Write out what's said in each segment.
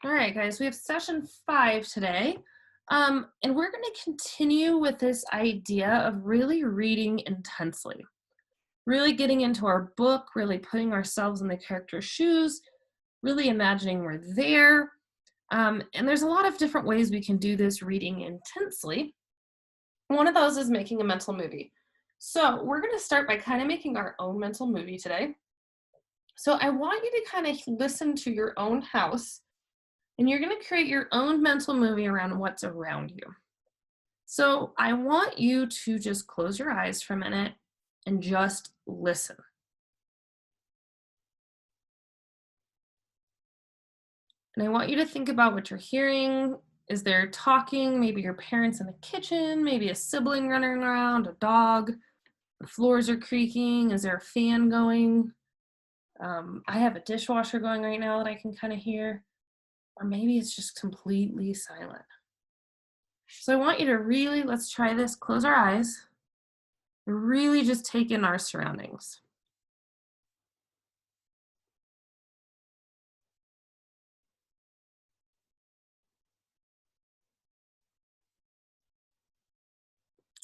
All right, guys, we have session 5 today. And we're going to continue with this idea of really reading intensely, really getting into our book, really putting ourselves in the character's shoes, really imagining we're there. And there's a lot of different ways we can do this reading intensely. One of those is making a mental movie. So we're going to start by kind of making our own mental movie today. So I want you to kind of listen to your own house and you're going to create your own mental movie around what's around you. So I want you to just close your eyes for a minute and just listen. And I want you to think about what you're hearing. Is there talking? Maybe your parents in the kitchen, maybe a sibling running around, a dog. The floors are creaking. Is there a fan going? I have a dishwasher going right now that I can kind of hear. Or maybe it's just completely silent. So I want you to really, let's try this, close our eyes, and really just take in our surroundings.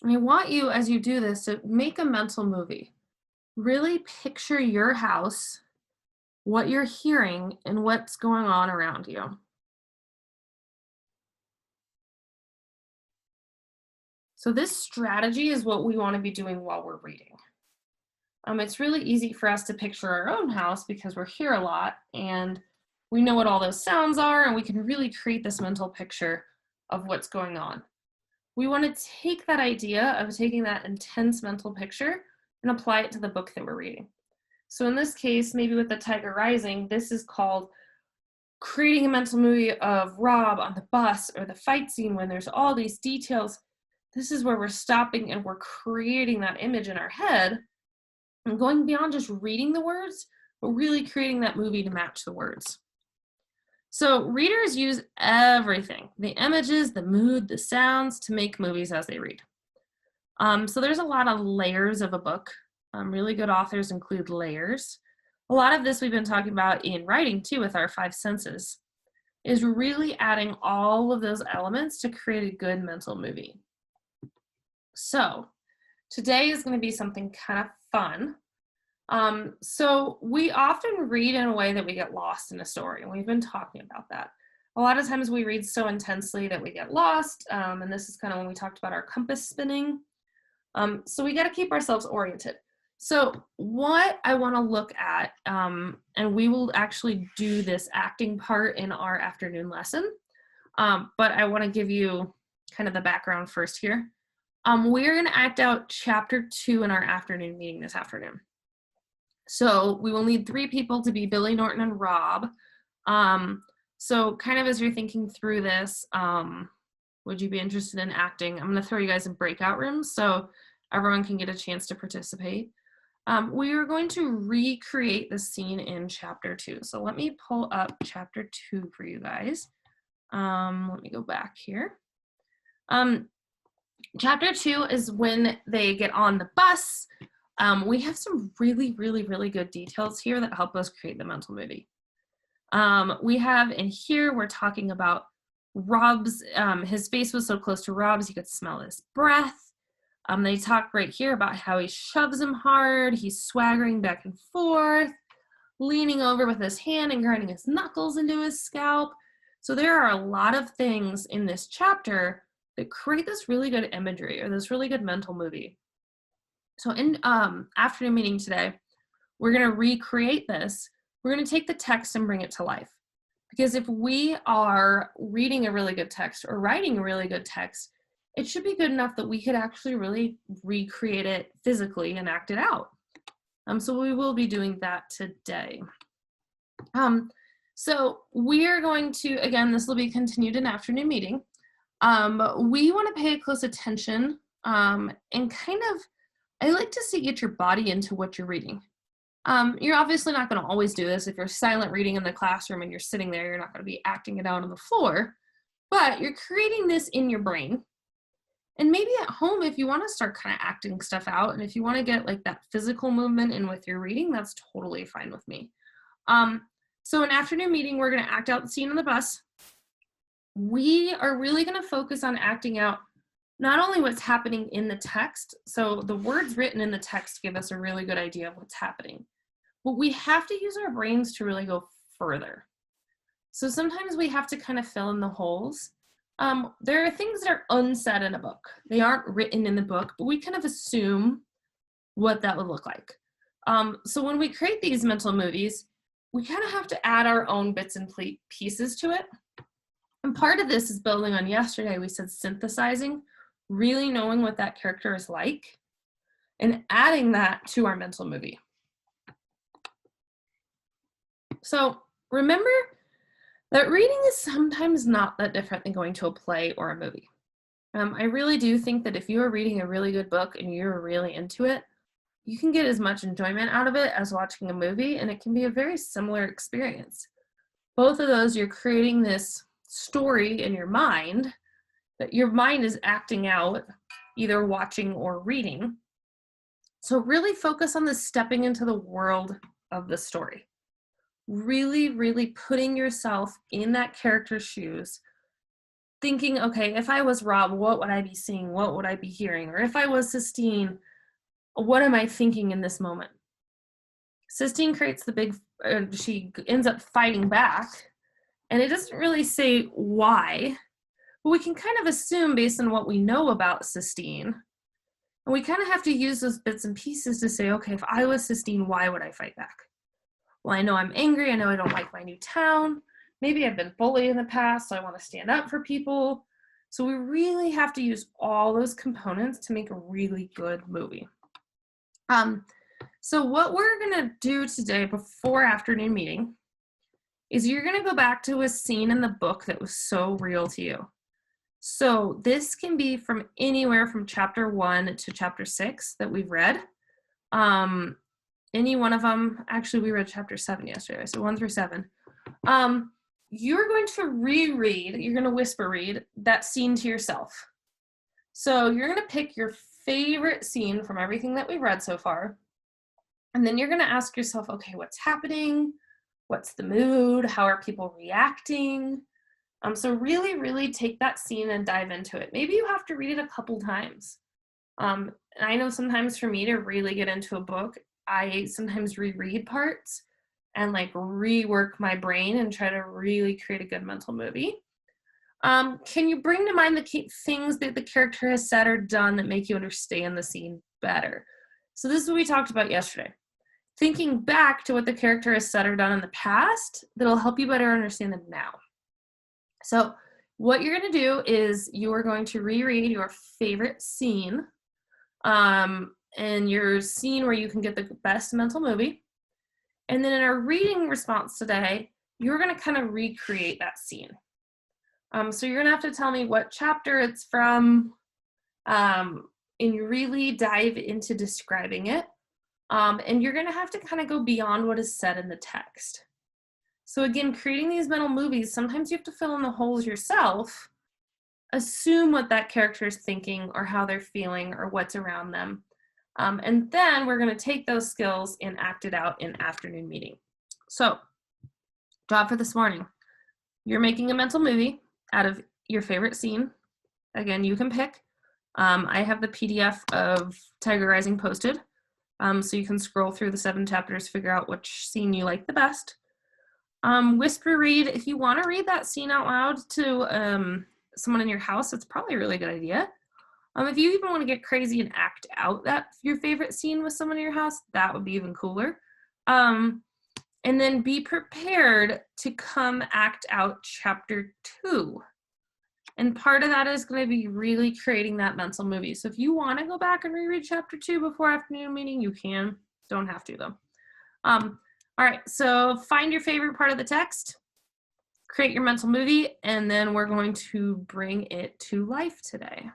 And I want you, as you do this, to make a mental movie. Really picture your house, what you're hearing, and what's going on around you. So this strategy is what we want to be doing while we're reading. It's really easy for us to picture our own house because we're here a lot and we know what all those sounds are, and we can really create this mental picture of what's going on. We want to take that idea of taking that intense mental picture and apply it to the book that we're reading. So in this case, maybe with The Tiger Rising, this is called creating a mental movie of Rob on the bus, or the fight scene when there's all these details. This is where we're stopping and we're creating that image in our head and going beyond just reading the words, but really creating that movie to match the words. So readers use everything, the images, the mood, the sounds, to make movies as they read. So there's a lot of layers of a book. Really good authors include layers. A lot of this we've been talking about in writing too with our 5 senses, is really adding all of those elements to create a good mental movie. So today is going to be something kind of fun. So we often read in a way that we get lost in a story, and we've been talking about that. A lot of times we read so intensely that we get lost, and this is kind of when we talked about our compass spinning. So we got to keep ourselves oriented. So what I want to look at, and we will actually do this acting part in our afternoon lesson, but I want to give you kind of the background first here. We're going to act out chapter 2 in our afternoon meeting this afternoon. So we will need 3 people to be Billy, Norton, and Rob. So kind of as you're thinking through this, would you be interested in acting? I'm going to throw you guys in breakout rooms so everyone can get a chance to participate. We are going to recreate the scene in chapter 2. So let me pull up chapter 2 for you guys. Let me go back here. Chapter 2 is when they get on the bus. We have some really, really, really good details here that help us create the mental movie. We have in here, we're talking about Rob's, his face was so close to Rob's, he could smell his breath. They talk right here about how he shoves him hard, he's swaggering back and forth, leaning over with his hand and grinding his knuckles into his scalp. So there are a lot of things in this chapter that create this really good imagery or this really good mental movie. So in afternoon meeting today, we're going to recreate this. We're going to take the text and bring it to life. Because if we are reading a really good text or writing a really good text, it should be good enough that we could actually really recreate it physically and act it out. So we will be doing that today. So we are going to, again, this will be continued in afternoon meeting. We want to pay close attention and kind of, I like to see get your body into what you're reading. You're obviously not going to always do this. If you're silent reading in the classroom and you're sitting there, you're not going to be acting it out on the floor, but you're creating this in your brain. And maybe at home, if you want to start kind of acting stuff out, and if you want to get like that physical movement in with your reading, that's totally fine with me. So in afternoon meeting, we're going to act out the scene on the bus. we are really going to focus on acting out not only what's happening in the text, so the words written in the text give us a really good idea of what's happening, but we have to use our brains to really go further. So sometimes we have to kind of fill in the holes. There are things that are unsaid in a book. They aren't written in the book, but we kind of assume what that would look like. So when we create these mental movies, we kind of have to add our own bits and pieces to it. And part of this is building on yesterday. We said synthesizing, really knowing what that character is like, and adding that to our mental movie. So remember that reading is sometimes not that different than going to a play or a movie. I really do think that if you are reading a really good book and you're really into it, you can get as much enjoyment out of it as watching a movie, and it can be a very similar experience. Both of those, you're creating this story in your mind that your mind is acting out, either watching or reading. So really focus on the stepping into the world of the story. Really, really putting yourself in that character's shoes, thinking, okay, if I was Rob, what would I be seeing? What would I be hearing? Or if I was Sistine, what am I thinking in this moment? Sistine creates the big, she ends up fighting back, and it doesn't really say why, but we can kind of assume based on what we know about Sistine. And we kind of have to use those bits and pieces to say, okay, if I was Sistine, why would I fight back? Well, I know I'm angry. I know I don't like my new town. Maybe I've been bullied in the past, so I want to stand up for people. So we really have to use all those components to make a really good movie. So what we're going to do today before afternoon meeting is you're going to go back to a scene in the book that was so real to you. So this can be from anywhere from chapter 1 to chapter 6 that we've read. Any one of them, actually we read chapter 7 yesterday, so 1 through 7. You're going to reread, you're going to whisper read that scene to yourself. So you're going to pick your favorite scene from everything that we've read so far. And then you're going to ask yourself, okay, what's happening? What's the mood? How are people reacting? So really, really take that scene and dive into it. Maybe you have to read it a couple times. And I know sometimes for me to really get into a book, I sometimes reread parts and like rework my brain and try to really create a good mental movie. Can you bring to mind the things that the character has said or done that make you understand the scene better? So this is what we talked about yesterday. Thinking back to what the character has said or done in the past, that'll help you better understand them now. So what you're going to do is you are going to reread your favorite scene, and your scene where you can get the best mental movie. And then in our reading response today, you're going to kind of recreate that scene. So you're going to have to tell me what chapter it's from, and you really dive into describing it. And you're going to have to kind of go beyond what is said in the text. So again, creating these mental movies, sometimes you have to fill in the holes yourself, assume what that character is thinking or how they're feeling or what's around them. And then we're going to take those skills and act it out in afternoon meeting. So, job for this morning. You're making a mental movie out of your favorite scene. Again, you can pick. I have the PDF of Tiger Rising posted. So you can scroll through the 7 chapters, figure out which scene you like the best. Whisper read, if you want to read that scene out loud to someone in your house, it's probably a really good idea. If you even want to get crazy and act out that your favorite scene with someone in your house, that would be even cooler. And then be prepared to come act out chapter 2. And part of that is going to be really creating that mental movie. So if you want to go back and reread chapter 2 before afternoon meeting, you can. Don't have to though. All right, so find your favorite part of the text, create your mental movie, and then we're going to bring it to life today.